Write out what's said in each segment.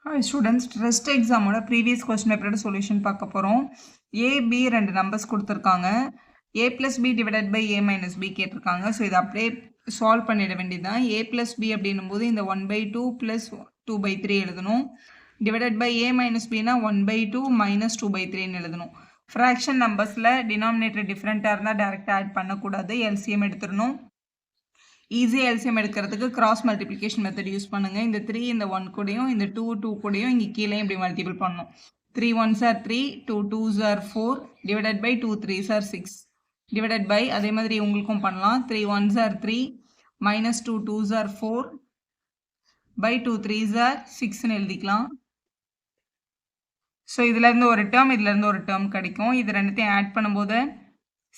Hi students, test exam ஓட previous question paper solution பார்க்க போறோம். A, B ரெண்டு நம்பர்ஸ் கொடுத்திருக்காங்க. A plus B divided by A minus B கேட்டிருக்காங்க. So இதை அப்படியே சால்வ் பண்ணிட வேண்டியதுதான். A plus B அப்படின்னும் போது இந்த 1 by 2 plus 2 by 3 எழுதணும். divided by A minus B னா 1 by 2 minus 2 by 3 எழுதணும். fraction நம்பர்ஸில் denominator டிஃப்ரெண்ட்டாக இருந்தால் டைரெக்டாக ஆட் பண்ணக்கூடாது. LCM எடுத்துடணும். ஈஸியாக எல்சிஎம் எடுக்கிறதுக்கு கிராஸ் மல்டிப்ளிகேஷன் மெத்தட் யூஸ் பண்ணுங்கள். இந்த 3 இந்த 1 கூடயும் இந்த 2 கூடயும் இங்கே கீழே இப்படி மல்டிபிள் பண்ணணும். 3 1s are 3, 2 2s are 4, divided by 2 3s are 6, divided by அதே மாதிரி உங்களுக்கும் பண்ணலாம். 3 1s are 3, minus 2 2s are 4, by 2 3s are 6ன்னு எழுதிக்கலாம். ஸோ இதுலேருந்து ஒரு டேர்ம் இதுலேருந்து ஒரு டேர்ம் கிடைக்கும். இது ரெண்டுத்தையும் ஆட் பண்ணும்போது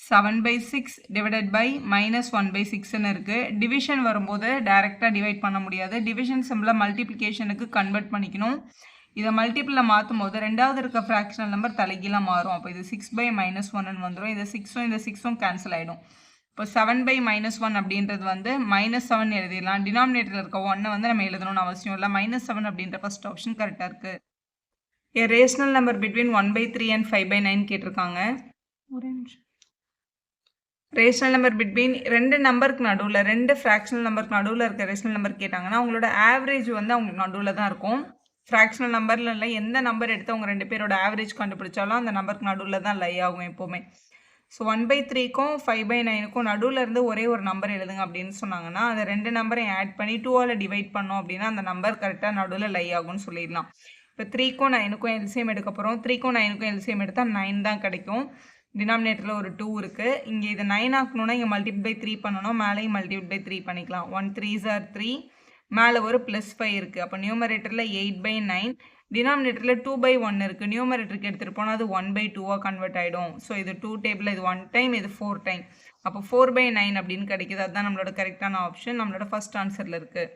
7 by 6 divided by minus 1 by 6ன்னு இருக்குது. டிவிஷன் வரும்போது டைரெக்டாக டிவைட் பண்ண முடியாது. டிவிஷன் சிம்பிளை மல்டிப்ளிகேஷனுக்கு கன்வெர்ட் பண்ணிக்கணும். இதை மல்டிப்பிளில் மாற்றும் போது ரெண்டாவது இருக்க ஃப்ராக்ஷனல் நம்பர் தலைகீழாக மாறும். அப்போ இது 6 by minus 1ன்னு வந்துடும். இந்த 6ம் கேன்சல் ஆகிடும். இப்போ 7 by minus 1 அப்படின்றது வந்து -7 எழுதிடலாம். டினாமினேட்டரில் இருக்க 1 வந்து நம்ம எழுதணும்னு அவசியம் இல்லை. -7 அப்படின்ற ஃபர்ஸ்ட் ஆப்ஷன் கரெக்டாக இருக்குது. ஏ rational number between 1 by 3 and 5 by 9 கேட்டிருக்காங்க. ஒரு நிமிஷம். ரேஷனல் நம்பர் பிட்வீன் ரெண்டு நம்பருக்கு நடுவில் ரெண்டு ஃப்ராக்ஷனல் நம்பருக்கு நடுவில் இருக்க ரேஷனல் நம்பர் கேட்டாங்கன்னா அவங்களோட ஆவரேஜ் வந்து அவங்களுக்கு நடுவில் தான் இருக்கும். ஃப்ராக்ஷனல் நம்பரில் இல்லை, எந்த நம்பர் எடுத்து அவங்க ரெண்டு பேரோட ஆவரேஜ் கண்டுபிடிச்சாலும் அந்த நம்பருக்கு நடுவில் தான் லை ஆகும் எப்போவுமே. ஸோ 1 by 3க்கும் 5 by 9க்கும் நடுவில் இருந்து ஒரே ஒரு நம்பர் எழுதுங்க அப்படின்னு சொன்னாங்கன்னா அந்த ரெண்டு நம்பரையும் ஆட் பண்ணி 2ஆல் டிவைட் பண்ணோம் அப்படின்னா அந்த நம்பர் கரெக்டாக நடுவில் லை ஆகும்னு சொல்லிடலாம். இப்போ 3க்கும் 9க்கும் எல்சிஎம் எடுக்க போகிறோம். 3க்கும் 9க்கும் எல்சிஎம் எடுத்தால் 9 தான் கிடைக்கும். டினாமினேட்டரில் ஒரு 2 இருக்குது. இங்கே இது 9 ஆக்கணும்னா இங்கே மல்டிபிள் பை 3 பண்ணணும். மேலேயும் மல்டிபிள் பை 3 பண்ணிக்கலாம். 1 3s are 3, மேலே ஒரு +5 இருக்குது. அப்போ நியூமரேட்டரில் 8 by 9, டினாமினேட்டரில் 2 by 1 இருக்குது. நியூமரேட்டருக்கு எடுத்துகிட்டு போனால் அது 1 by 2ஆக கன்வெர்ட் ஆகிடும். ஸோ இது 2 டேபிள், இது 1 டைம், இது 4 டைம். அப்போ 4 by 9 அப்படின்னு கிடைக்கிது. அதுதான் நம்மளோட கரெக்டான ஆப்ஷன், நம்மளோட ஃபர்ஸ்ட் ஆன்சரில் இருக்குது.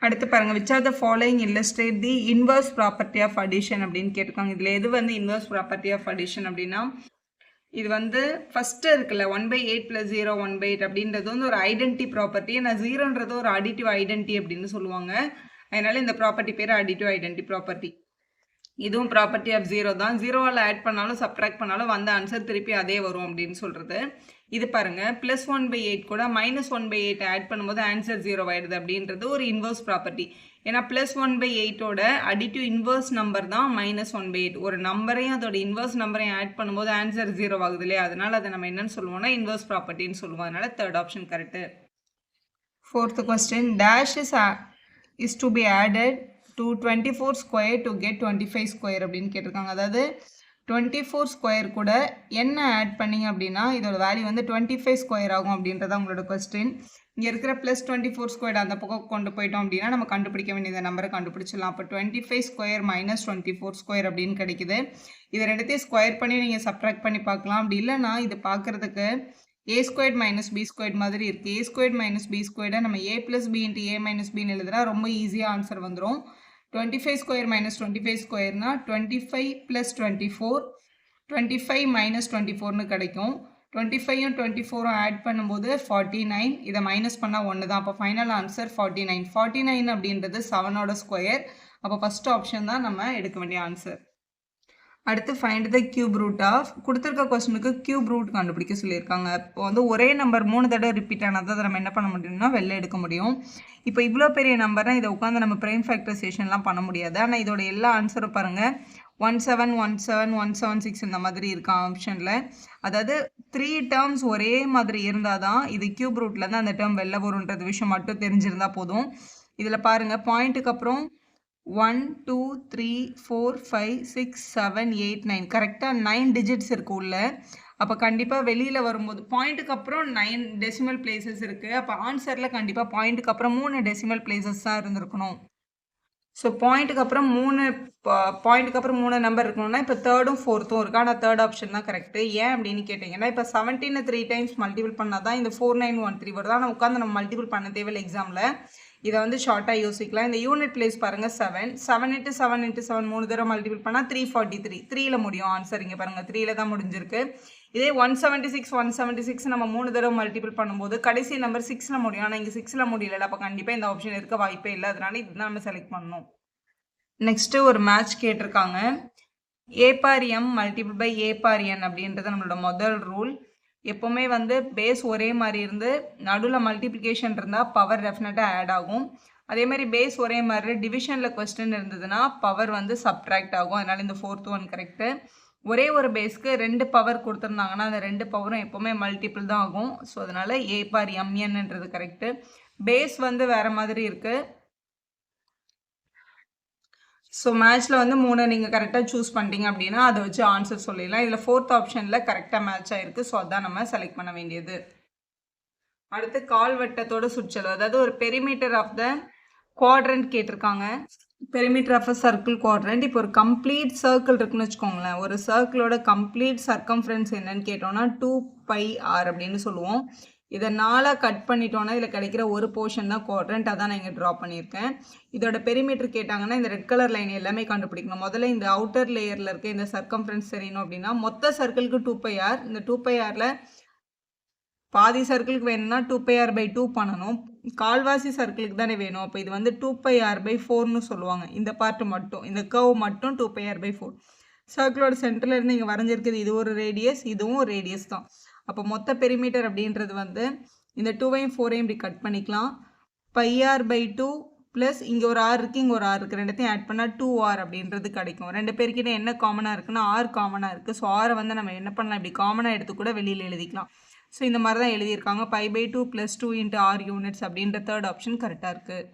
அடுத்து பாருங்கள், which are the following illustrate the inverse property of addition அப்படின்னு கேட்டிருக்காங்க. இதில் எது வந்து இன்வர்ஸ் ப்ராப்பர்ட்டி ஆஃப் அடிஷன் அப்படின்னா இது வந்து ஃபஸ்ட்டு இருக்குல்ல 1 by 8 + 0 1 by 8 அப்படின்றது வந்து ஒரு ஐடென்டி ப்ராப்பர்ட்டி. நான் 0ன்றது ஒரு அடிட்டிவ் ஐடென்டி அப்படின்னு சொல்லுவாங்க. அதனால இந்த ப்ராப்பர்ட்டி பேர் அடிட்டிவ் ஐடென்டி ப்ராப்பர்ட்டி. இதுவும் ப்ராப்பர்ட்டி ஆஃப் 0 தான். 0ஆல் ஆட் பண்ணாலும் சப்ட்ராக்ட் பண்ணாலும் வந்த ஆன்சர் திருப்பி அதே வரும் அப்படின்னு சொல்கிறது. இது பாருங்கள், +1 by 8 கூட -1 by 8 ஆட் பண்ணும்போது ஆன்சர் 0 ஆகிடுது அப்படின்றது ஒரு இன்வர்ஸ் ப்ராப்பர்ட்டி. ஏன்னா +1 by 8ஓட அடிட்டிவ் இன்வர்ஸ் நம்பர் தான் -1 by 8. ஒரு நம்பரையும் அதோட இன்வர்ஸ் நம்பரையும் ஆட் பண்ணும்போது ஆன்சர் 0 ஆகுது இல்லையா, அதனால் அதை நம்ம என்னன்னு சொல்லுவோம்னா இன்வர்ஸ் ப்ராப்பர்ட்டின்னு சொல்லுவோம். அதனால third option correct. Fourth question, dash is to be added to 24 square to get 25 square அப்படின்னு கேட்டிருக்காங்க. அதாவது 24 ஸ்கொயர் கூட என்ன ஆட் பண்ணிங்க அப்படின்னா இதோட வேல்யூ வந்து 25 ஸ்கொயர் ஆகும் அப்படின்றத உங்களோட கொஸ்டின். இங்கே இருக்கிற +24 ஸ்கொயர் அந்த பக்கம் கொண்டு போயிட்டோம் அப்படின்னா நம்ம கண்டுபிடிக்க வேண்டிய நம்பரை கண்டுபிடிச்சிடலாம். அப்போ 25 ஸ்கொயர் - 24 ஸ்கொயர் அப்படின்னு கிடைக்குது. இதை ரெண்டுத்தையும் ஸ்கொயர் பண்ணி நீங்கள் சப்ட்ராக்ட் பண்ணி பார்க்கலாம். அப்படி இல்லைனா இது பார்க்குறதுக்கு a² - b² மாதிரி இருக்குது. a² - b² நம்ம a + b × a - bன்னு எழுதுனா ரொம்ப ஈஸியாக ஆன்சர் வந்துடும். 25 square - 25 squareனா 25 + 24, 25 - 24ன்னு கிடைக்கும். 25ம் 24ம் ஆட் பண்ணும்போது 49, இதை மைனஸ் பண்ணால் 1 தான். அப்போ ஃபைனல் ஆன்சர் 49. 49 அப்படின்றது 7ஓட ஸ்கொயர். அப்போ ஃபஸ்ட் ஆப்ஷன் தான் நம்ம எடுக்க வேண்டிய ஆன்சர். அடுத்து find the cube root of, கொடுத்துருக்க கொஸ்டினுக்கு கியூப் ரூட் கண்டுபிடிக்க சொல்லியிருக்காங்க. இப்போ வந்து ஒரே நம்பர் 3 தடவை ரிப்பீட் ஆனால் தான் நம்ம என்ன பண்ண முடியும்னா வெளில எடுக்க முடியும். இப்போ இவ்வளோ பெரிய நம்பர்னால் இதை உட்காந்து நம்ம பிரைம் ஃபேக்டரைசேஷன்லாம் பண்ண முடியாது. ஆனால் இதோட எல்லா ஆன்சரும் பாருங்கள் 1717 176 இந்த மாதிரி இருக்கா ஆப்ஷனில். அதாவது 3 டேர்ம்ஸ் ஒரே மாதிரி இருந்தால் தான் இது கியூப் ரூட்லேருந்து அந்த டேர்ம் வெளில வரும்ன்றது விஷயம் மட்டும் தெரிஞ்சிருந்தால் போதும். இதில் பாருங்கள் பாயிண்ட்டுக்கு அப்புறம் 1 2 3 4 5 6 7 8 9 கரெக்டாக 9 டிஜிட்ஸ் இருக்குது உள்ள. அப்போ கண்டிப்பாக வெளியில் வரும்போது பாயிண்ட்டுக்கு அப்புறம் 9 டெசிமல் பிளேசஸ் இருக்குது. அப்போ ஆன்சரில் கண்டிப்பாக பாயிண்ட்டுக்கு அப்புறம் 3 டெசிமல் பிளேசஸ் தான் இருந்திருக்கணும். ஸோ பாயிண்ட்டுக்கு அப்புறம் 3 நம்பர் இருக்கணும்னா இப்போ 3ம் 4ம் இருக்குது. ஆனால் தேர்ட் ஆப்ஷன் தான் கரெக்டு. ஏன் அப்படின்னு கேட்டிங்கன்னா இப்போ 17 3 டைம்ஸ் மல்டிபிள் பண்ணால் தான் இந்த 4913 வருது. ஆனால் உட்காந்து நம்ம மல்டிபிள் பண்ண தேவையில்லை எக்ஸாமில். இதை வந்து ஷார்ட்டாக யோசிக்கலாம். இந்த யூனிட் பிளேஸ் பாருங்கள் 7 7 × 7 × 7 3 தடவை மல்டிபிள் பண்ணால் 343, 3ல் முடியும் ஆன்சர். இங்கே பாருங்கள் 3ல் தான் முடிஞ்சிருக்கு. இதே 176 நம்ம 3 தடவை மல்டிபிள் பண்ணும்போது கடைசி நம்பர் 6ல் முடியும். ஆனால் இங்கே 6ல் முடியல. அப்போ கண்டிப்பாக இந்த ஆப்ஷன் இருக்க வாய்ப்பே இல்லை. அதனால இதுதான் நம்ம செலக்ட் பண்ணணும். நெக்ஸ்ட்டு ஒரு மேட்ச் கேட்டிருக்காங்க. ஏ பார் எம் மல்டிபிள் பை ஏ பார் என் அப்படின்றது நம்மளோட முதல் ரூல். எப்போவுமே வந்து பேஸ் ஒரே மாதிரி இருந்து நடுவில் மல்டிப்ளிகேஷன் இருந்தால் பவர் டெஃபினட்டாக ஆட் ஆகும். அதே மாதிரி பேஸ் ஒரே மாதிரி டிவிஷனில் கொஸ்டின் இருந்ததுன்னா பவர் வந்து சப்ட்ராக்ட் ஆகும். அதனால் இந்த 4th ஒன் கரெக்டு. ஒரே ஒரு பேஸ்க்கு 2 பவர் கொடுத்துருந்தாங்கன்னா அந்த 2 பவரும் எப்போவுமே மல்டிபிள் தான் ஆகும். ஸோ அதனால் ஏ பார் எம்என்ன்றது கரெக்டு. பேஸ் வந்து வேறு மாதிரி இருக்குது. ஸோ மேட்ச்சில் வந்து 3 நீங்கள் கரெக்டாக சூஸ் பண்ணிட்டீங்க அப்படின்னா அதை வச்சு ஆன்சர் சொல்லிடலாம். இதில் 4th ஆப்ஷனில் கரெக்டாக மேட்ச் ஆகிருக்கு. ஸோ அதான் நம்ம செலக்ட் பண்ண வேண்டியது. அடுத்து கால்வட்டத்தோட சுற்றளவு, அதாவது ஒரு பெரிமீட்டர் ஆஃப் த குவாட்ரண்ட் கேட்டிருக்காங்க. Perimeter of a circle quadrant. இப்போ ஒரு கம்ப்ளீட் சர்க்கிள் இருக்குன்னு வச்சுக்கோங்களேன். ஒரு சர்க்கிளோட கம்ப்ளீட் சர்க்கம்ஃபரன்ஸ் என்னன்னு கேட்டோம்னா 2πr அப்படின்னு சொல்லுவோம். இதை 4 கட் பண்ணிட்டோன்னா இதில் கிடைக்கிற ஒரு போர்ஷன் தான் குவாட்ரண்ட். அதான் நான் இங்கே ட்ரா பண்ணியிருக்கேன். இதோட பெரிமீட்டர் கேட்டாங்கன்னா இந்த ரெட் கலர் லைன் எல்லாமே கண்டுபிடிக்கணும். முதல்ல இந்த அவுட்டர் லேயரில் இருக்க இந்த சர்க்கம்ஃபரன்ஸ் தெரியணும் அப்படின்னா மொத்த சர்க்கிளுக்கு 2πr. இந்த 2πrல பாதி சர்க்கிளுக்கு வேணும்னா 2πr/2 பண்ணணும். கால்வாசி சர்க்கிளுக்கு தானே வேணும். அப்போ இது வந்து 2πr/4ன்னு சொல்லுவாங்க. இந்த பார்ட்டு மட்டும், இந்த கர்வ் மட்டும் 2πr/4. சர்க்கிளோட சென்டரில் இருந்து இங்கே வரைஞ்சிருக்குது. இது ஒரு ரேடியஸ், இதுவும் ஒரு ரேடியஸ் தான். அப்போ மொத்த பெரிமீட்டர் அப்படின்றது வந்து இந்த 2ஐயும் 4ஐயும் இப்படி கட் பண்ணிக்கலாம். πr/2 ப்ளஸ் இங்கே ஒரு ஆர் இருக்குது, இங்கே ஒரு ஆர் இருக்குது. ரெண்டுத்தையும் ஆட் பண்ணால் 2r அப்படின்றது கிடைக்கும். ரெண்டு பேருக்கிட்ட என்ன காமனாக இருக்குன்னா ஆர் காமனாக இருக்குது. ஸோ ஆரை வந்து நம்ம என்ன பண்ணலாம், இப்படி காமனாக எடுத்து கூட வெளியில் எழுதிக்கலாம். ஸோ இந்த மாதிரி தான் எழுதியிருக்காங்க. π/2 + 2 × r யூனிட்ஸ் அப்படின்ற தேர்ட் ஆப்ஷன் கரெக்டாக இருக்குது.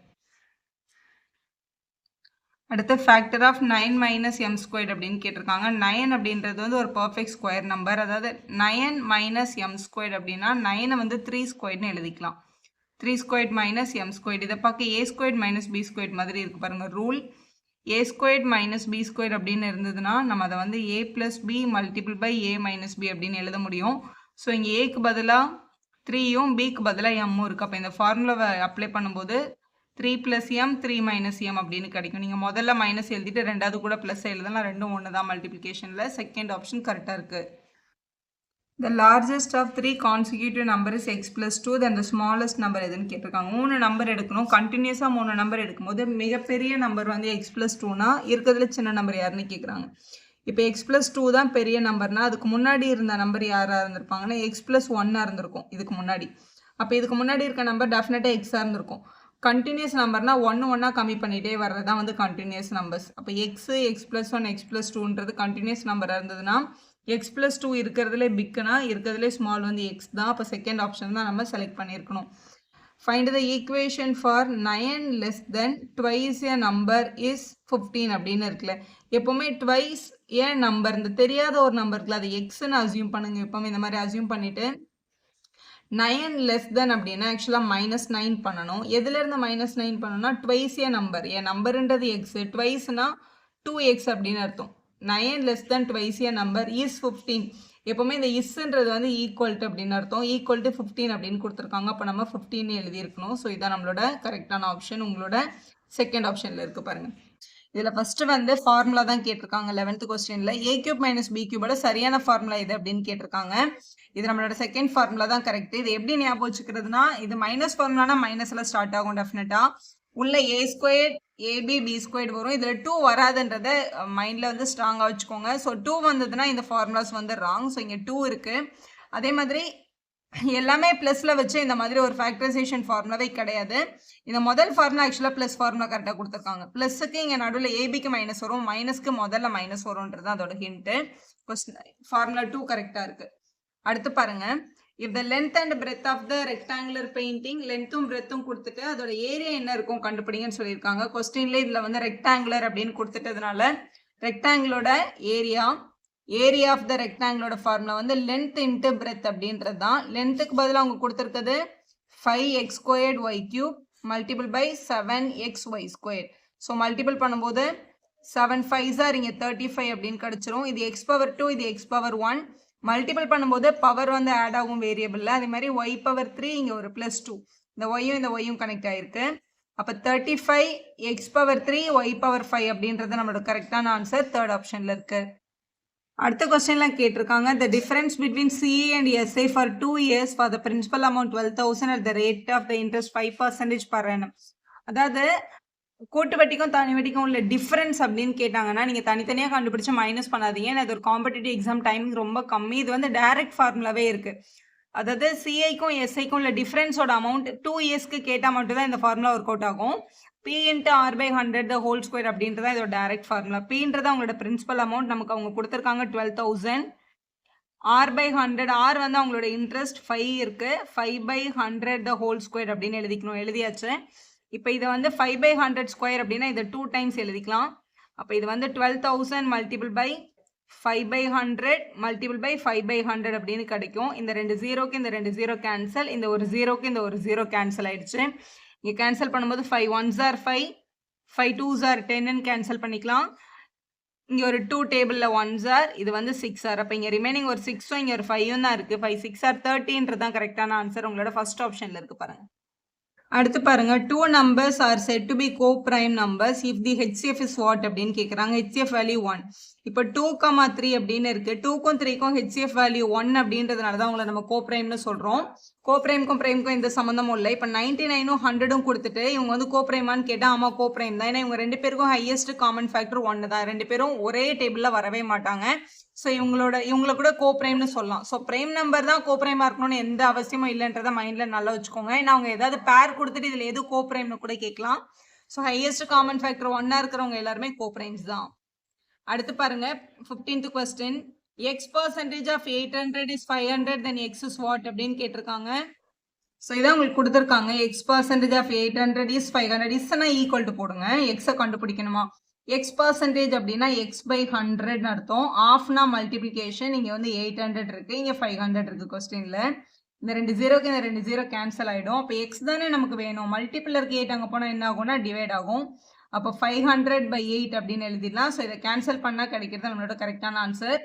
அடுத்து ஃபேக்டர் ஆஃப் 9 - m² அப்படின்னு கேட்டிருக்காங்க. 9 அப்படின்றது வந்து ஒரு பர்ஃபெக்ட் ஸ்கொயர் நம்பர். அதாவது 9 - m² அப்படின்னா 9 வந்து 3² எழுதிக்கலாம். 3² - m². இதை பார்க்க a² - b² மாதிரி இருக்குது பாருங்கள். ரூல் a² - b² அப்படின்னு இருந்ததுன்னா நம்ம அதை வந்து a + b × a - b அப்படின்னு எழுத முடியும். ஸோ இங்கே ஏக்கு பதிலாக 3யும் பிக்கு பதிலாக எம்மும் இருக்குது. அப்போ இந்த ஃபார்முலாவை அப்ளை பண்ணும்போது 3 + m 3 - m அப்படின்னு கிடைக்கும். நீங்கள் முதல்ல மைனஸ் எழுதிட்டு ரெண்டாவது கூட ப்ளஸ் எழுதலாம். ரெண்டும் ஒன்று தான் மல்டிப்ளிகேஷனில். செகண்ட் ஆப்ஷன் கரெக்டாக இருக்குது. The largest of 3 consecutive number is x + 2. Then the smallest number எதுன்னு கேட்டிருக்காங்க. 3 நம்பர் எடுக்கணும். கண்டினியூஸாக 3 நம்பர் எடுக்கும்போது மிகப்பெரிய நம்பர் வந்து x + 2னா இருக்கிறதுல சின்ன நம்பர் யாருன்னு கேட்குறாங்க. இப்போ x + 2 தான் பெரிய நம்பர்னா அதுக்கு முன்னாடி இருந்த நம்பர் யாராக இருந்திருப்பாங்கன்னா x + 1 இருந்திருக்கும் இதுக்கு முன்னாடி. அப்போ இதுக்கு முன்னாடி இருக்க நம்பர் டெஃபினட்டாக எக்ஸாக இருந்திருக்கும். கண்டினியூஸ் நம்பர்னா ஒன்றா கம்மி பண்ணிகிட்டே வர்றது தான் வந்து கண்டினியூஸ் நம்பர்ஸ். அப்போ எக்ஸு x + 1 x + 2ன்றது கண்டினியூஸ் நம்பராக இருந்ததுன்னா x + 2 இருக்கிறதுலே பிக்குனா இருக்கிறதுலே ஸ்மால் வந்து எக்ஸ் தான். அப்போ செகண்ட் ஆப்ஷன் தான் நம்ம செலக்ட் பண்ணியிருக்கணும். Find the equation for 9 less than twice a number is 15 அப்படின்னு இருக்குல்ல. எப்போவுமே ட்வைஸ் ஏன் நம்பர் இந்த தெரியாத ஒரு நம்பர் இருக்குல்ல அது எக்ஸ்ன்னு அசியூம் பண்ணுங்க. எப்போவுமே இந்த மாதிரி அசியூம் பண்ணிவிட்டு 9 less than அப்படின்னா ஆக்சுவலாக -9 பண்ணணும். எதுலேருந்து -9 பண்ணணும்னா ட்வைஸ் ஏ நம்பர். ஏன் நம்பருன்றது எக்ஸ், ட்வைஸ்னா 2x அப்படின்னு அர்த்தம். 9 less than twice a number is 15. எப்போவுமே இந்த இஸ்ன்றது வந்து ஈக்குவல் டு அப்படின்னு அர்த்தம். ஈக்குவல் டு 15 அப்படின்னு கொடுத்துருக்காங்க. அப்போ நம்ம 15 எழுதியிருக்கணும். ஸோ இதான் நம்மளோட கரெக்டான ஆப்ஷன். உங்களோட செகண்ட் ஆப்ஷனில் இருக்குது பாருங்கள். இதில் ஃபஸ்ட்டு வந்து ஃபார்முலா தான் கேட்டிருக்காங்க 11th கொஸ்டினில். a³ - b³ சரியான ஃபார்முலா இது அப்படின்னு கேட்டிருக்காங்க. இது நம்மளோட செகண்ட் ஃபார்முலா தான் கரெக்ட். இது எப்படி ஞாபகம் வச்சுக்கிறதுனா இது மைனஸ் ஃபார்முலானா மைனஸில் ஸ்டார்ட் ஆகும் டெஃபினட்டாக. உள்ள a² ab b² வரும். இதில் 2 வராதுன்றத மைண்டில் வந்து ஸ்ட்ராங்காக வச்சுக்கோங்க. ஸோ 2 வந்ததுன்னா இந்த ஃபார்முலாஸ் வந்து ராங். ஸோ இங்கே 2 இருக்குது. அதே மாதிரி எல்லாமே ப்ளஸில் வச்சு இந்த மாதிரி ஒரு ஃபேக்டரைசேஷன் ஃபார்முலாவே கிடையாது. இந்த முதல் ஃபார்முலா ஆக்சுவலாக ப்ளஸ் ஃபார்முலா கரெக்டாக கொடுத்துருக்காங்க. ப்ளஸுக்கு இங்கே நடுவில் ஏபிக்கு மைனஸ் வரும், மைனஸ்க்கு முதல்ல மைனஸ் வரும்ன்றது அதோட ஹிண்ட்டு. ஃபார்முலா 2 கரெக்டாக இருக்குது. அடுத்து பாருங்கள். If the length and breadth of the rectangular painting லென்த்தும் பிரெத்தும் கொடுத்துட்டு அதோட ஏரியா என்ன இருக்கும் கண்டுபிடிங்கன்னு சொல்லியிருக்காங்க. கொஸ்டின்ல இதில் வந்து ரெக்டாங்குலர் அப்படின்னு கொடுத்துட்டதுனால ரெக்டாங்கிளோட ஏரியா ஆஃப் த ரெக்டாங்கிளோட ஃபார்முலா வந்து லென்த் இன்ட்டு பிரெத் அப்படின்றது தான். லென்த்துக்கு பதிலாக அவங்க கொடுத்துருக்குது 5x² y³ multiple by 7xy². So multiple பண்ணும்போது 7 5s இங்கே 35 அப்படின்னு கிடச்சிரும். இது x⁻2 இது x⁻1. மல்டிபிள் பண்ணும்போது பவர் வந்து ஆட் ஆகும் வேரியபிளில். அதே மாதிரி y⁻3 இங்கே ஒரு +2. இந்த ஒய்யும் இந்த ஒய்யும் கனெக்ட் ஆகிருக்கு. அப்போ 35 x⁻3 y⁻5 அப்படின்றது நம்மளோட கரெக்டான ஆன்சர் தேர்ட் ஆப்ஷனில் இருக்குது. அடுத்த கொஸ்டின்லாம் கேட்டிருக்காங்க. The difference between CA and SA for 2 years for the principal amount 12,000 at the rate of the interest 5% per annum. அதாவது கூட்டு வட்டிக்கும் தனி வட்டிக்கும் உள்ள டிஃபரன்ஸ் அப்படின்னு கேட்டாங்கன்னா நீங்கள் தனித்தனியாக கண்டுபிடிச்சு மைனஸ் பண்ணாதீங்க. ஏன்னா இது ஒரு காம்படிட்டிவ் எக்ஸாம் டைமிங் ரொம்ப கம்மி. இது வந்து டைரக்ட் ஃபார்முலாவே இருக்குது. அதாவது சிஐக்கும் எஸ்ஐக்கும் உள்ள டிஃபரன்ஸோட அமௌண்ட் 2 இயர்ஸ்க்கு கேட்டால் மட்டும்தான் இந்த ஃபார்முலா ஒர்க் அவுட் ஆகும். P into R by 100 the whole square அப்படின்றதான் இதோட டைரக்ட் ஃபார்முலா. Pன்றது அவங்களோட பிரின்சிபல் அமௌண்ட், நமக்கு அவங்க கொடுத்துருக்காங்க 12,000. R by 100, R வந்து அவங்களோட இன்ட்ரெஸ்ட் 5 இருக்கு. 5 by 100 the whole square அப்படின்னு எழுதிக்கணும். எழுதியாச்சு. இப்போ இதை வந்து 5 by 100 ஸ்கொயர் அப்படின்னா இதை 2 டைம்ஸ் எழுதிக்கலாம். அப்போ இது வந்து 12,000 multiple by 5 by 100 multiple by 5 by 100 அப்படின்னு கிடைக்கும். இந்த 2 ஜீரோக்கு இந்த 2 ஜீரோ கேன்சல், இந்த ஒரு ஜீரோக்கு இந்த ஒரு ஜீரோ கேன்சல் ஆயிடுச்சு. இங்கே கேன்சல் பண்ணும்போது 5 1s are 5, 5 2s are 10ன்னு cancel பண்ணிக்கலாம். இங்கே ஒரு 2 டேபிளில் 1s are, இது வந்து 6 are. அப்போ இங்கே ரிமைனிங் ஒரு 6ம் இங்கே ஒரு 5ம் தான் இருக்குது. 5 6 are 30ன்றது தான் கரெக்டான ஆன்சர். உங்களோட ஃபர்ஸ்ட் ஆப்ஷனில் இருக்குது பாருங்கள். அடுத்து பாருங்க, 2 numbers are said to be co-prime numbers if the HCF is what அப்படின்னு கேட்குறாங்க. HCF value 1. இப்போ 2,3 அப்படின்னு இருக்கு. 2க்கும் 3க்கும் HCF value 1 அப்படின்றதுனால தான் உங்களை நம்ம கோப்ரைம்னு சொல்கிறோம். கோப்ரைம்க்கும் பிரைம்க்கும் எந்த சம்மந்தமும் இல்லை. இப்போ 99ம் 100ம் கொடுத்துட்டு இவங்க வந்து கோப்ரைமான்னு கேட்டால் ஆமாம் கோப்ரைம் தான். ஏன்னா இவங்க ரெண்டு பேருக்கும் ஹையஸ்ட் காமன் ஃபேக்டர் 1 தான். ரெண்டு பேரும் ஒரே டேபிளில் வரவே மாட்டாங்க. ஸோ இவங்கள கூட கோப்ரைம்னு சொல்லலாம். ஸோ பிரைம் நம்பர் தான் கோப்ரைமாக இருக்கணும்னு எந்த அவசியமும் இல்லைன்றதை மைண்டில் நல்லா வச்சுக்கோங்க. ஏன்னா அவங்க ஏதாவது பேர் கொடுத்துட்டு இதில் எது கோப்ரைம்னு கூட கேட்கலாம். ஸோ ஹையஸ்ட் காமன் ஃபேக்டர் 1 இருக்கிறவங்க எல்லாருமே கோப்ரைம்ஸ் தான். அடுத்து பாருங்க, 15th question. X percentage of 800 is 500, then X is what அப்படின்னு கேட்டிருக்காங்க. ஸோ இதான் உங்களுக்கு கொடுத்துருக்காங்க. X percentage of 800 is 500 isனா equal to போடுங்க. எக்ஸை கண்டுபிடிக்கணுமா? X percentage அப்படின்னா X by 100 அர்த்தம். ஆஃப்னா மல்டிபிளிகேஷன். இங்கே வந்து 800 இருக்கு, இங்கே 500 இருக்கு கொஸ்டின்ல. இந்த 2 ஜீரோக்கு இந்த 2 ஜீரோ கேன்சல் ஆகிடும். அப்போ எக்ஸ் தானே நமக்கு வேணும். மல்டிபிள் இருக்கு 8 அங்கே போனால் என்ன ஆகும்னா டிவைட் ஆகும். அப்போ 500 by 8 அப்படின்னு எழுதிடலாம். ஸோ இதை கேன்சல் பண்ணால் கிடைக்கிறது நம்மளோட கரெக்டான ஆன்சர்.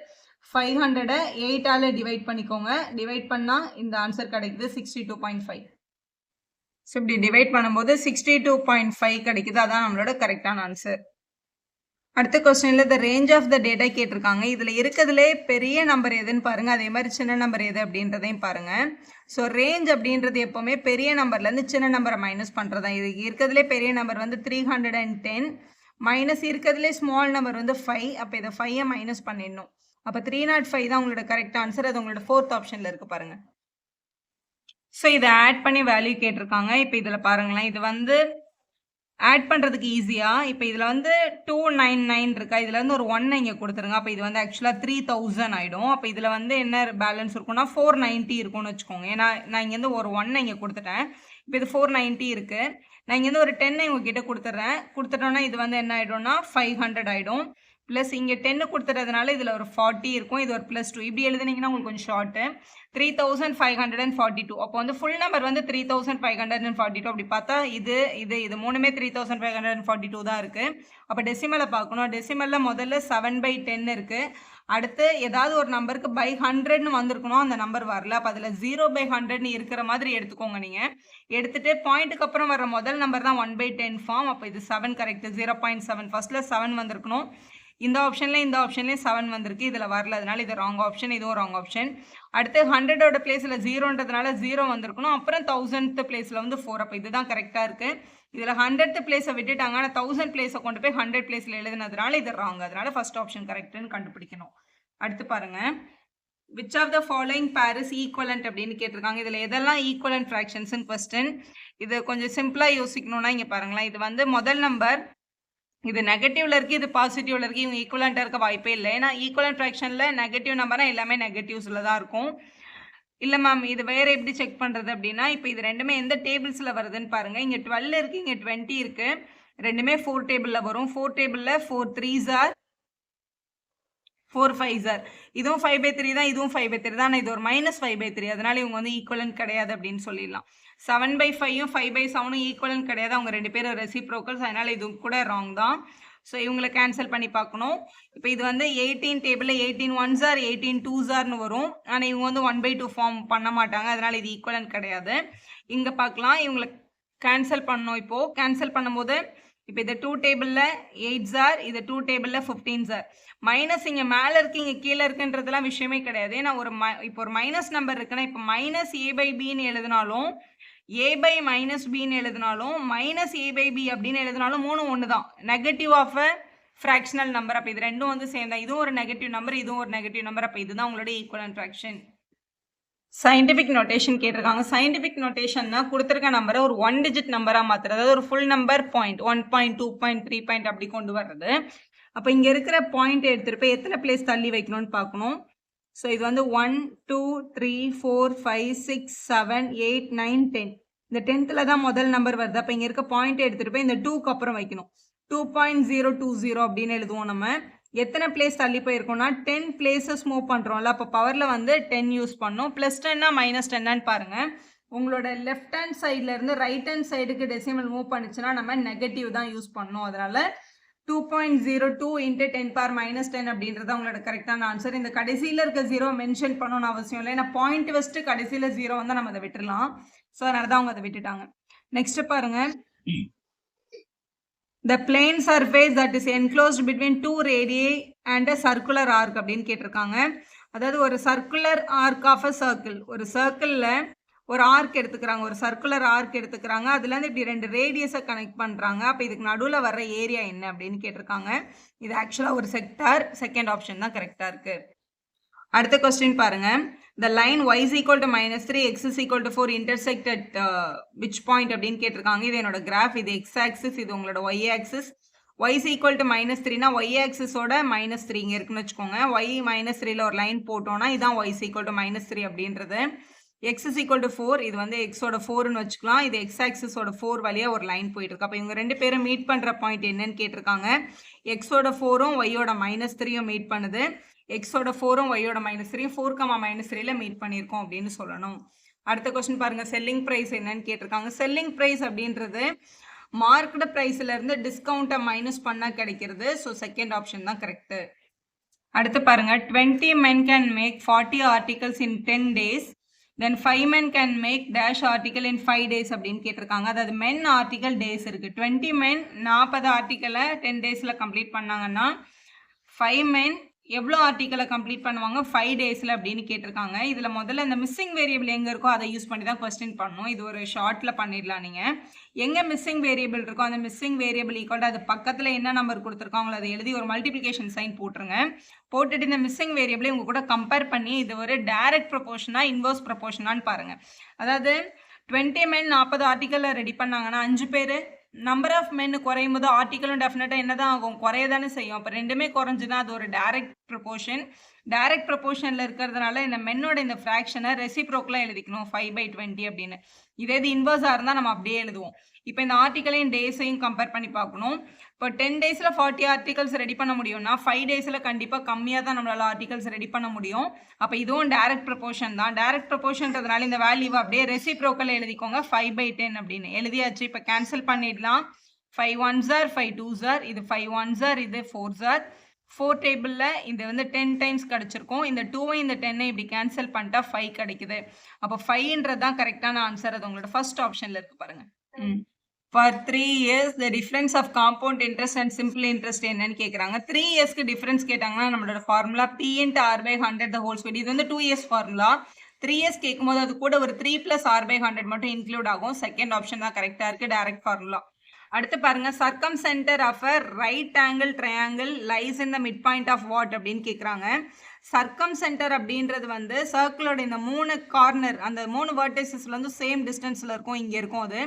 500 8ஆல் டிவைட் பண்ணிக்கோங்க. டிவைட் பண்ணால் இந்த ஆன்சர் கிடைக்குது 62.5. ஸோ இப்படி டிவைட் பண்ணும்போது 62.5 கிடைக்குது. அதான் நம்மளோட கரெக்டான ஆன்சர். அடுத்த கொஸ்டினில் the range of the data கேட்டிருக்காங்க. இதில் இருக்கிறதுலே பெரிய நம்பர் எதுன்னு பாருங்கள், அதே மாதிரி சின்ன நம்பர் எது அப்படின்றதையும் பாருங்கள். ஸோ ரேஞ்ச் அப்படின்றது எப்போவுமே பெரிய நம்பர்லேருந்து சின்ன நம்பரை மைனஸ் பண்ணுறது தான். இது இருக்கிறதுலே பெரிய நம்பர் வந்து 310, மைனஸ் இருக்கிறதுலே ஸ்மால் நம்பர் வந்து 5. அப்போ இதை 5ஐ மைனஸ் பண்ணிடணும். அப்போ 305 தான் உங்களோட கரெக்ட் ஆன்சர். அது உங்களோட 4th ஆப்ஷனில் இருக்குது பாருங்கள். ஸோ இதை ஆட் பண்ணி வேல்யூ கேட்டிருக்காங்க. இப்போ இதில் பாருங்களேன், இது வந்து ஆட் பண்ணுறதுக்கு ஈஸியாக. இப்போ இதில் வந்து 299 இருக்கா, இதில் வந்து ஒரு 1 இங்கே கொடுத்துருங்க. அப்போ இது வந்து ஆக்சுவலாக 3000 ஆகிடும். அப்போ இதில் வந்து என்ன பேலன்ஸ் இருக்கும்னா 490 இருக்கும்னு வச்சுக்கோங்க. ஏன்னா நான் இங்கேருந்து ஒரு 1 இங்கே கொடுத்துட்டேன். இப்போ இது 490 இருக்குது. நான் இங்கேருந்து ஒரு 10 உங்ககிட்ட கொடுத்துட்டோன்னா இது வந்து என்ன ஆகிடும்னா 500 ஆகிடும். ப்ளஸ் இங்கே 10 கொடுத்துறதுனால இதில் ஒரு 40 இருக்கும். இது ஒரு +2 இப்படி எழுதுனீங்கன்னா உங்களுக்கு கொஞ்சம் ஷார்ட்டு. 3542. அப்போ வந்து ஃபுல் நம்பர் வந்து 3542. அப்படி பார்த்தா இது மூணுமே 3542 தான் இருக்குது. அப்போ டெசிமலை பார்க்கணும். டெசிமலில் முதல்ல 7/10 இருக்குது. அடுத்து ஏதாவது ஒரு நம்பருக்கு by 100ன்னு வந்திருக்கணும், அந்த நம்பர் வரல. அப்போ அதில் 0/100ன்னு இருக்கிற மாதிரி எடுத்துக்கோங்க. நீங்கள் எடுத்துகிட்டு பாயிண்ட்டுக்கு அப்புறம் வர முதல் நம்பர் தான் 1/10 ஃபார்ம். அப்போ இது 7 கரெக்ட். 0.7 ஃபர்ஸ்ட்டில் 7 வந்திருக்கணும். இந்த ஆப்ஷன்லேயும் 7 வந்திருக்கு, இதில் வரல. அதனால இது ராங் ஆப்ஷன், இதுவும் ராங் ஆப்ஷன். அடுத்து 100ஓட பிளேஸில் 0ன்றதுனால 0 வந்திருக்கணும். அப்புறம் 1000th பிளேஸில் வந்து 4. அப்போ இதுதான் கரெக்டாக இருக்குது. இதில் 100th பிளேஸை விட்டுட்டாங்க, ஆனால் 1000 பிளேஸை கொண்டு போய் 100 பிளேஸில் எழுதுனதுனால இது ராங். அதனால ஃபர்ஸ்ட் ஆப்ஷன் கரெக்டுன்னு கண்டுபிடிக்கணும். அடுத்து பாருங்க, which of the following pair is equivalent அப்படின்னு கேட்டிருக்காங்க. இதில் எதெல்லாம் ஈக்குவலண்ட் ஃப்ராக்ஷன்ஸ்னு கொஸ்டின். இது கொஞ்சம் சிம்பிளாக யோசிக்கணும்னா இங்கே பாருங்களேன், இது வந்து முதல் நம்பர், இது நெகட்டிவ்ல இருக்குது, இது பாசிட்டிவ்ல இருக்குது. இவங்க ஈக்குவலண்ட்டாக இருக்க வாய்ப்பே இல்லை. ஏன்னா ஈக்குவலண்ட் ஃப்ராக்ஷனில் நெகட்டிவ் நம்பர்னா எல்லாமே நெகட்டிவ்ஸில் தான் இருக்கும். இல்லை மேம், இது வேறு எப்படி செக் பண்ணுறது அப்படின்னா, இப்போ இது ரெண்டுமே எந்த டேபிள்ஸில் வருதுன்னு பாருங்கள். இங்கே 12 இருக்குது, இங்கே 20 இருக்குது. ரெண்டுமே 4 டேபிளில் வரும். 4 டேபிளில் 4 3s are 4 5s are. இதுவும் 5/3 தான், இதுவும் 5/3 தான். ஆனால் இது ஒரு -5/3. அதனால இவங்க வந்து ஈக்குவலண்ட் கிடையாது அப்படின்னு சொல்லிடலாம். 7/5ம் 5/7ம் ஈக்குவலண்ட் கிடையாது. அவங்க ரெண்டு பேரும் ரெசிப்ரோக்கல்ஸ். அதனால இது கூட ராங் தான். ஸோ இவங்களை கேன்சல் பண்ணி பார்க்கணும். இப்போ இது வந்து 18 டேபிளில் 18 1s are 18 2s areன்னு வரும். ஆனால் இவங்க வந்து 1/2 ஃபார்ம் பண்ண மாட்டாங்க. அதனால இது ஈக்குவலண்ட் கிடையாது. இங்கே பார்க்கலாம், இவங்களை கேன்சல் பண்ணணும். இப்போது கேன்சல் பண்ணும்போது இப்போ இது 2 டேபிளில் 8s are, இது 2 டேபிளில் 15s are. மைனஸ் இங்கே மேலே இருக்குது, இங்கே கீழே இருக்குன்றதுலாம் விஷயமே கிடையாது. ஏன்னா இப்போ ஒரு மைனஸ் நம்பர் இருக்குன்னா, இப்போ -a/bன்னு எழுதினாலும் a by minus bன்னு எழுதினாலும் minus a by b அப்படின்னு எழுதினாலும் மூணு ஒன்று தான். Negative of a fractional number. அப்போ இது ரெண்டும் வந்து சேர்ந்தா இதுவும் ஒரு நெகட்டிவ் நம்பர், இதுவும் ஒரு நெகட்டிவ் நம்பர். அப்போ இதுதான் உங்களோட ஈக்குவலன்ட் ஃப்ராக்ஷன். சயின்டிஃபிக் நோட்டேஷன் கேட்டிருக்காங்க. சயின்டிஃபிக் நோட்டேஷன்னா கொடுத்துருக்க நம்பரை ஒரு 1 டிஜிட் நம்பராக மாற்றுறது. அதாவது ஒரு full number point 1 point 2 point 3 point அப்படி கொண்டு வர்றது. அப்போ இங்கே இருக்கிற பாயிண்ட் எடுத்துகிட்டு போய் எத்தனை பிளேஸ் தள்ளி வைக்கணும்னு பார்க்கணும். ஸோ இது வந்து 1 2 3 4 5 6 7 8 9 10. இந்த 10th தான் முதல் நம்பர் வருது. அப்போ இங்கே இருக்க பாயிண்ட் எடுத்துகிட்டு போய் இந்த 2க்கு அப்புறம் வைக்கணும். 2.020 அப்படின்னு எழுதுவோம். நம்ம எத்தனை பிளேஸ் தள்ளி போயிருக்கோம்னா 10 பிளேசஸ் மூவ் பண்ணுறோம்ல. அப்போ பவரில் வந்து 10 யூஸ் பண்ணோம். ப்ளஸ் 10னா மைனஸ் 10னான்னு பாருங்கள். உங்களோட லெஃப்ட் ஹேண்ட் சைட்லேருந்து ரைட் ஹேண்ட் சைடுக்கு டெசிமல் மூவ் பண்ணிச்சுன்னா நம்ம நெகட்டிவ் தான் யூஸ் பண்ணோம். அதனால் 2.02 into 10 power minus 10 அப்படின்றது உங்களோட கரெக்டான ஆன்சர். இந்த கடைசியில் இருக்க 0 மென்ஷன் பண்ணணும்னு அவசியம் இல்லை. ஏன்னா பாயிண்ட் வச்சுட்டு கடைசியில் 0 வந்து நம்ம அதை விட்டுடலாம். ஸோ அதனால தான் அவங்க அதை விட்டுட்டாங்க. நெக்ஸ்ட் பாருங்க. The plane surface that is enclosed between two radii and a circular arc அப்படின்னு கேட்டிருக்காங்க. அதாவது ஒரு circular arc of a circle. ஒரு சர்க்கிளில் ஒரு ஆர்க் எடுத்துக்கிறாங்க, ஒரு சர்க்குலர் ஆர்க் எடுத்துக்கிறாங்க. அதுலேருந்து இப்படி 2 ரேடியஸை கனெக்ட் பண்ணுறாங்க. அப்போ இதுக்கு நடுவில் வர்ற ஏரியா என்ன அப்படின்னு கேட்டிருக்காங்க. இது ஆக்சுவலாக ஒரு செக்டார். செகண்ட் ஆப்ஷன் தான் கரெக்டாக இருக்குது. அடுத்த கொஸ்டின் பாருங்க. The line y is equal to -3, x is equal to 4 intersect at which point அப்படின்னு கேட்டிருக்காங்க. இது என்னோட கிராஃப். இது x ஆக்சிஸ், இது உங்களோட y axis. y is equal to -3னா y ஆக்சிஸோட -3 இங்கே இருக்குன்னு வச்சுக்கோங்க. y -3ல ஒரு லைன் போட்டோம்னா இதான் y is equal to -3 அப்படின்றது. x is equal to 4, இது வந்து xோட 4ன்னு வச்சுக்கலாம். இது x ஆக்சிஸோட 4 வழியாக ஒரு லைன் போயிட்டு இருக்கு. அப்போ இவங்க ரெண்டு பேரும் மீட் பண்ணுற பாயிண்ட் என்னன்னு கேட்டிருக்காங்க. xோட 4ம் yயோட -3யும் மீட் பண்ணுது. எக்ஸோட 4ம் ஒய்யோட -3 4,-3ல மீட் பண்ணியிருக்கோம் அப்படின்னு சொல்லணும். அடுத்த கொஸ்டின் பாருங்க. செல்லிங் ப்ரைஸ் என்னன்னு கேட்டிருக்காங்க. செல்லிங் ப்ரைஸ் அப்படின்றது மார்க்கெட் ப்ரைஸ்ல இருந்து டிஸ்கவுண்ட்டை மைனஸ் பண்ணா கிடைக்கிறது. ஸோ செகண்ட் ஆப்ஷன் தான் கரெக்ட். அடுத்து பாருங்க. 20 men can make 40 articles in 10 days. Then 5 men can make dash article in 5 days அப்படின்னு கேட்டிருக்காங்க. அதாவது men ஆர்டிக்கல் டேஸ் இருக்கு. 20 men 40 ஆர்டிக்கலை 10 டேஸில் கம்ப்ளீட் பண்ணாங்கன்னா 5 men எவ்வளோ ஆர்டிக்கலை கம்ப்ளீட் பண்ணுவாங்க 5 டேஸில் அப்படின்னு கேட்டிருக்காங்க. இதில் முதல்ல இந்த மிஸ்ஸிங் வேரியபிள் எங்கே இருக்கோ அதை யூஸ் பண்ணி தான் கொஸ்டின் பண்ணணும். இது ஒரு ஷார்ட்டில் பண்ணிடலாம். நீங்கள் எங்கே மிஸ்ஸிங் வேரியபிள் இருக்கோ அந்த மிஸ்ஸிங் வேரியபிள் ஈக்குவல் அது பக்கத்தில் என்ன நம்பர் கொடுத்துருக்காங்களோ அதை எழுதி ஒரு மல்டிப்ளிகேஷன் சைன் போட்டுருங்க. போட்டுட்டு இந்த மிஸ்ஸிங் வேரியபிளை உங்கள் கூட கம்பேர் பண்ணி இது ஒரு டைரக்ட் ப்ரொபோர்ஷனா இன்வர்ஸ் ப்ரொபோர்ஷனான்னு பாருங்கள். அதாவது 20 men 40 ஆர்டிக்கலை ரெடி பண்ணாங்கன்னா 5 பேர் நம்பர் ஆஃப் மென் குறையும் போது ஆர்டிக்கலும் டெஃபினட்டாக என்ன தான் ஆகும், குறைய தானே செய்யும். அப்போ ரெண்டுமே குறைஞ்சுன்னா அது ஒரு டைரக்ட் ப்ரொபோர்ஷன். டைரக்ட் ப்ரொபோர்ஷனில் இருக்கிறதுனால இந்த மென்னோட இந்த ஃப்ராக்ஷனை ரெசிப்ரோக்கலாக எழுதிக்கணும் 5/20 அப்படின்னு. இதே இது இன்வர்ஸாக இருந்தால் நம்ம அப்படியே எழுதுவோம். இப்போ இந்த ஆர்டிக்கலையும் டேஸையும் கம்பேர் பண்ணி பார்க்கணும். இப்போ 10 டேஸில் 40 ஆர்டிகல்ஸ் ரெடி பண்ண முடியும்னா 5 டேஸில் கண்டிப்பாக கம்மியாக தான் நம்மளால் ஆர்டிகல்ஸ் ரெடி பண்ண முடியும். அப்போ இதுவும் டைரக்ட் ப்ரொபோர்ஷன் தான். டைரக்ட் ப்ரொபோர்ஷன்றதுனால இந்த வேல்யூவை அப்படியே ரெசிப்ரோக்கல் எழுதிக்கோங்க 5/10 அப்படின்னு எழுதியாச்சு. இப்போ கேன்சல் பண்ணிடலாம். 5 1s are 5 2s are, இது 5 1s are, இது 4s are. 4 டேபிளில் இது வந்து 10 டைம்ஸ் கிடச்சிருக்கும். இந்த 2 இந்த 10 இப்படி கேன்சல் பண்ணிட்டா 5 கிடைக்குது. அப்போ 5ன்றது தான் கரெக்டான ஆன்சர். அது உங்களோட ஃபர்ஸ்ட் ஆப்ஷனில் இருக்குது பாருங்க. For 3 years the difference of compound interest and simple interest என்னன்னு கேட்குறாங்க. 3 இயர்ஸ்க்கு டிஃபரன்ஸ் கேட்டாங்கன்னா நம்மளோட formula P into R by 100 the whole square. இது வந்து 2 இயர்ஸ் ஃபார்முலா. 3 இயர்ஸ் கேட்கும்போது அது கூட ஒரு 3 + R by 100 மட்டும் இன்க்ளூட் ஆகும். செகண்ட் ஆப்ஷன் தான் கரெக்டாக இருக்குது, டைரக்ட் ஃபார்முலா. அடுத்து பாருங்க. Circumcentre of a right angle triangle lies in the midpoint of what அப்படின்னு கேட்குறாங்க. சர்க்கம் சென்டர் அப்படின்றது வந்து சர்க்கிளோட இந்த 3 கார்னர் அந்த 3 வெர்டிசஸ்ல வந்து சேம் டிஸ்டன்ஸில் இருக்கும். இங்கே இருக்கும். அது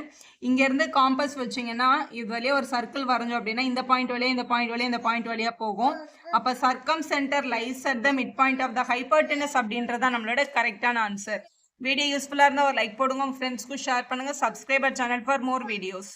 இங்கேருந்து காம்பஸ் வச்சிங்கன்னா இது வழியாக ஒரு சர்க்கிள் வரைஞ்சோம் அப்படின்னா இந்த பாயிண்ட் வழியாக இந்த பாயிண்ட் வழியாக இந்த பாயிண்ட் வழியாக போகும். அப்போ circumcentre lies at the midpoint of the hypotenuse அப்படின்றத நம்மளோட கரெக்டான ஆன்சர். வீடியோ யூஸ்ஃபுல்லாக இருந்தால் ஒரு லைக் போடுங்க, உங்கள் ஃப்ரெண்ட்ஸ்க்கும் ஷேர் பண்ணுங்கள். Subscriber channel for more videos.